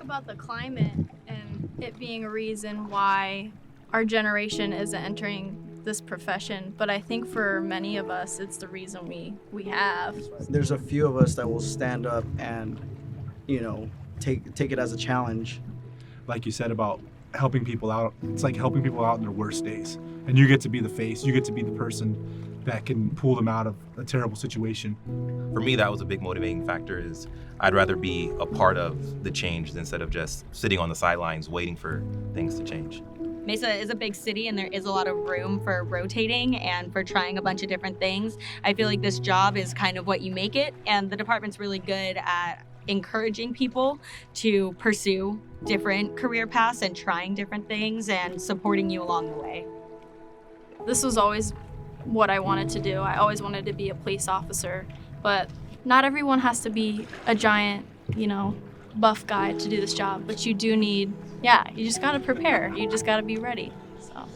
about the climate and it being a reason why our generation isn't entering this profession, but I think for many of us, it's the reason we have. There's a few of us that will stand up and, take it as a challenge. Like you said about helping people out, it's like helping people out in their worst days. And you get to be the face, you get to be the person that can pull them out of a terrible situation. For me, that was a big motivating factor. Is I'd rather be a part of the change instead of just sitting on the sidelines waiting for things to change. Mesa is a big city and there is a lot of room for rotating and for trying a bunch of different things. I feel like this job is kind of what you make it, and the department's really good at encouraging people to pursue different career paths and trying different things and supporting you along the way. This was always what I wanted to do. I always wanted to be a police officer, but not everyone has to be a giant, buff guy to do this job, but you do need, you just gotta prepare. You just gotta be ready, so.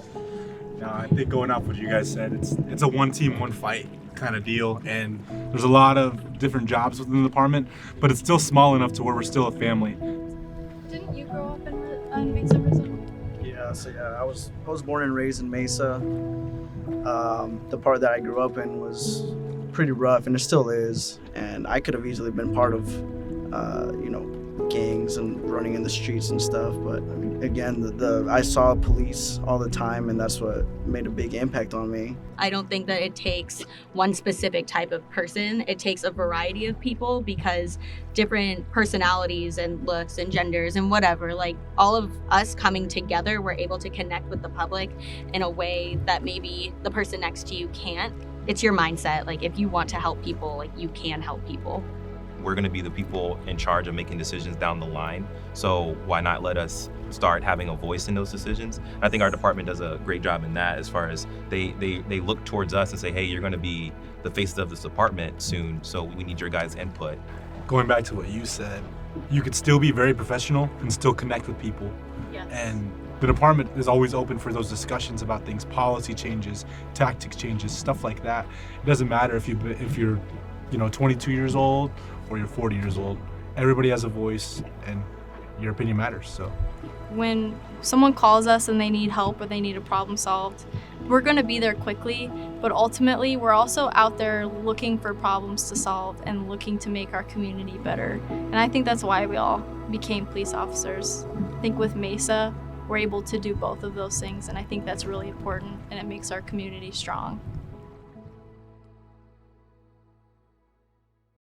No, I think going off what you guys said, it's a one team, one fight kind of deal, and there's a lot of different jobs within the department, but it's still small enough to where we're still a family. Didn't you grow up in Mesa, Arizona? Yeah, I was born and raised in Mesa. The part that I grew up in was pretty rough, and it still is, and I could have easily been part of, gangs and running in the streets and stuff, but again, I saw police all the time, and that's what made a big impact on me. I don't think that it takes one specific type of person. It takes a variety of people, because different personalities and looks and genders and whatever, like all of us coming together, we're able to connect with the public in a way that maybe the person next to you can't. It's your mindset. Like, if you want to help people, like, you can help people. We're going to be the people in charge of making decisions down the line. So why not let us start having a voice in those decisions? I think our department does a great job in that, as far as they look towards us and say, hey, you're going to be the faces of this department soon, so we need your guys' input. Going back to what you said, you could still be very professional and still connect with people. Yes. And the department is always open for those discussions about things, policy changes, tactics changes, stuff like that. It doesn't matter if you're 22 years old or you're 40 years old. Everybody has a voice, and your opinion matters. So when someone calls us and they need help or they need a problem solved, we're going to be there quickly, but ultimately we're also out there looking for problems to solve and looking to make our community better. And I think that's why we all became police officers. I think with Mesa, we're able to do both of those things, and I think that's really important, and it makes our community strong.